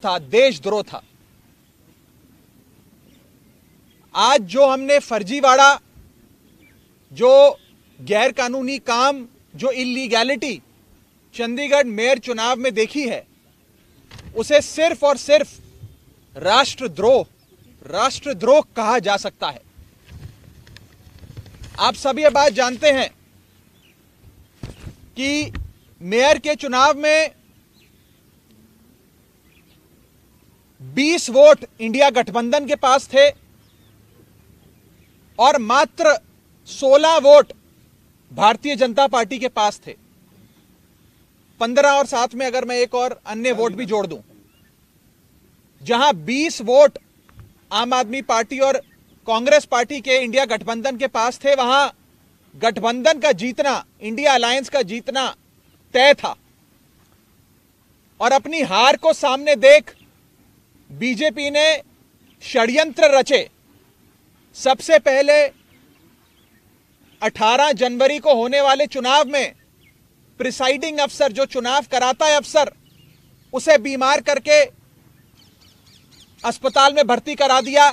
था, देशद्रोह था। आज जो हमने फर्जीवाड़ा, जो गैर कानूनी काम, जो इलीगैलिटी चंडीगढ़ मेयर चुनाव में देखी है, उसे सिर्फ और सिर्फ राष्ट्रद्रोह कहा जा सकता है। आप सभी ये बात जानते हैं कि मेयर के चुनाव में 20 वोट इंडिया गठबंधन के पास थे और मात्र 16 वोट भारतीय जनता पार्टी के पास थे। 15 और साथ में अगर मैं एक और अन्य वोट भी जोड़ दूं, जहां 20 वोट आम आदमी पार्टी और कांग्रेस पार्टी के इंडिया गठबंधन के पास थे, वहां गठबंधन का जीतना, इंडिया अलायंस का जीतना तय था। और अपनी हार को सामने देख बीजेपी ने षड्यंत्र रचे। सबसे पहले 18 जनवरी को होने वाले चुनाव में प्रिसाइडिंग अफसर, जो चुनाव कराता है अफसर, उसे बीमार करके अस्पताल में भर्ती करा दिया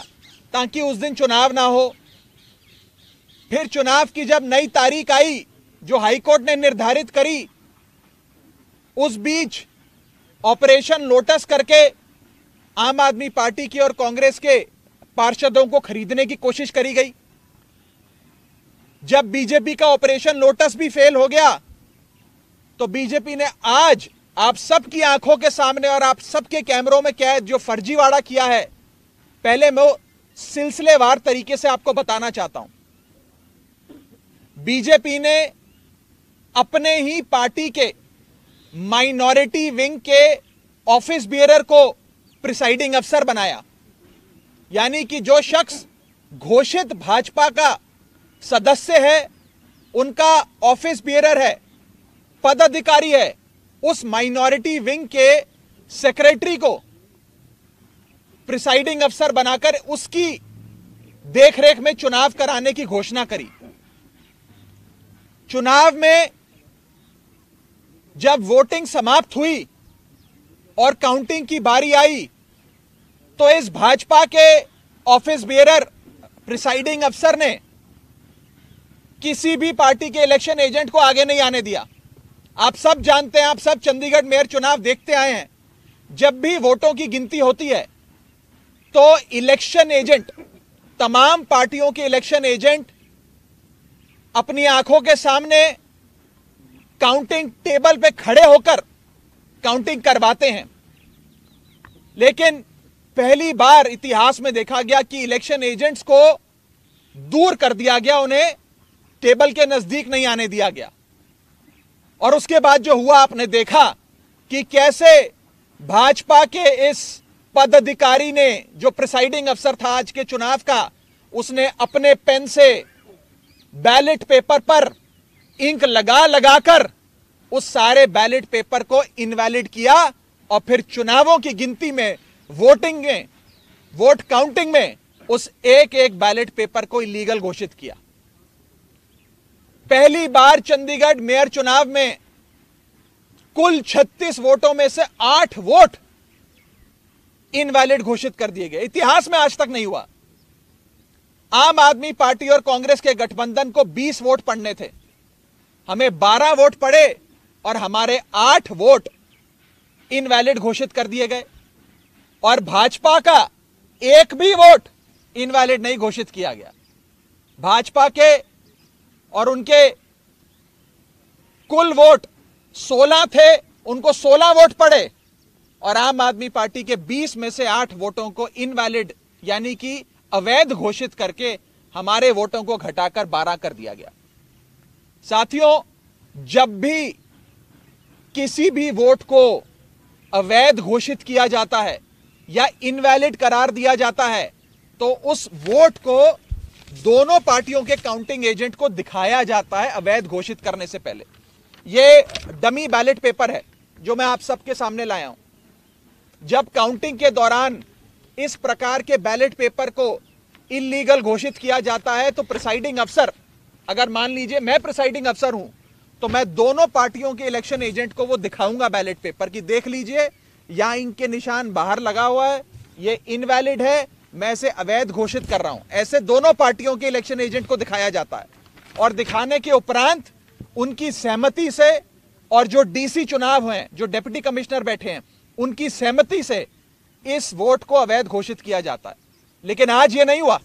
ताकि उस दिन चुनाव ना हो। फिर चुनाव की जब नई तारीख आई जो हाईकोर्ट ने निर्धारित करी, उस बीच ऑपरेशन लोटस करके आम आदमी पार्टी की और कांग्रेस के पार्षदों को खरीदने की कोशिश करी गई। जब बीजेपी का ऑपरेशन लोटस भी फेल हो गया, तो बीजेपी ने आज आप सबकी आंखों के सामने और आप सबके कैमरों में कैद जो फर्जीवाड़ा किया है, पहले मैं सिलसिलेवार तरीके से आपको बताना चाहता हूं। बीजेपी ने अपने ही पार्टी के माइनॉरिटी विंग के ऑफिस बियरर को प्रिसाइडिंग अफसर बनाया, यानी कि जो शख्स घोषित भाजपा का सदस्य है, उनका ऑफिस बियरर है, पदाधिकारी है, उस माइनॉरिटी विंग के सेक्रेटरी को प्रिसाइडिंग अफसर बनाकर उसकी देखरेख में चुनाव कराने की घोषणा करी। चुनाव में जब वोटिंग समाप्त हुई और काउंटिंग की बारी आई, तो इस भाजपा के ऑफिस बियरर प्रिसाइडिंग अफसर ने किसी भी पार्टी के इलेक्शन एजेंट को आगे नहीं आने दिया। आप सब जानते हैं, आप सब चंडीगढ़ मेयर चुनाव देखते आए हैं, जब भी वोटों की गिनती होती है तो इलेक्शन एजेंट, तमाम पार्टियों के इलेक्शन एजेंट अपनी आंखों के सामने काउंटिंग टेबल पे खड़े होकर काउंटिंग करवाते हैं। लेकिन पहली बार इतिहास में देखा गया कि इलेक्शन एजेंट्स को दूर कर दिया गया, उन्हें टेबल के नजदीक नहीं आने दिया गया। और उसके बाद जो हुआ, आपने देखा कि कैसे भाजपा के इस पदाधिकारी ने, जो प्रिसाइडिंग अफसर था आज के चुनाव का, उसने अपने पेन से बैलेट पेपर पर इंक लगा लगाकर उस सारे बैलेट पेपर को इनवैलिड किया और फिर चुनावों की गिनती में, वोटिंग में, वोट काउंटिंग में उस एक एक बैलेट पेपर को इलीगल घोषित किया। पहली बार चंडीगढ़ मेयर चुनाव में कुल 36 वोटों में से 8 वोट इनवैलिड घोषित कर दिए गए। इतिहास में आज तक नहीं हुआ। आम आदमी पार्टी और कांग्रेस के गठबंधन को 20 वोट पड़ने थे, हमें 12 वोट पड़े और हमारे 8 वोट इनवैलिड घोषित कर दिए गए। और भाजपा का एक भी वोट इनवैलिड नहीं घोषित किया गया। भाजपा के और उनके कुल वोट 16 थे, उनको 16 वोट पड़े और आम आदमी पार्टी के 20 में से 8 वोटों को इनवैलिड यानी कि अवैध घोषित करके हमारे वोटों को घटाकर 12 कर दिया गया। साथियों, जब भी किसी भी वोट को अवैध घोषित किया जाता है या इनवैलिड करार दिया जाता है, तो उस वोट को दोनों पार्टियों के काउंटिंग एजेंट को दिखाया जाता है अवैध घोषित करने से पहले। यह डमी बैलेट पेपर है जो मैं आप सबके सामने लाया हूं। जब काउंटिंग के दौरान इस प्रकार के बैलेट पेपर को इलीगल घोषित किया जाता है, तो प्रिसाइडिंग अफसर, अगर मान लीजिए मैं प्रिसाइडिंग अफसर हूं, तो मैं दोनों पार्टियों के इलेक्शन एजेंट को वो दिखाऊंगा बैलेट पेपर की, देख लीजिए या इनके निशान बाहर लगा हुआ है, ये इनवैलिड है, मैं इसे अवैध घोषित कर रहा हूं। ऐसे दोनों पार्टियों के इलेक्शन एजेंट को दिखाया जाता है और दिखाने के उपरांत उनकी सहमति से और जो डीसी चुनाव हैं, जो डिप्टी कमिश्नर बैठे हैं, उनकी सहमति से इस वोट को अवैध घोषित किया जाता है। लेकिन आज ये नहीं हुआ।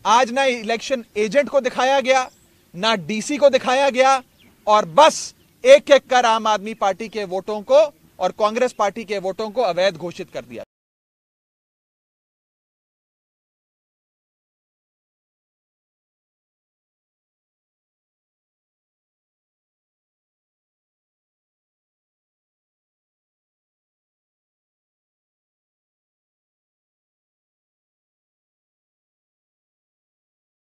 आज ना इलेक्शन एजेंट को दिखाया गया, ना डीसी को दिखाया गया, और बस एक एक कर आम आदमी पार्टी के वोटों को और कांग्रेस पार्टी के वोटों को अवैध घोषित कर दिया।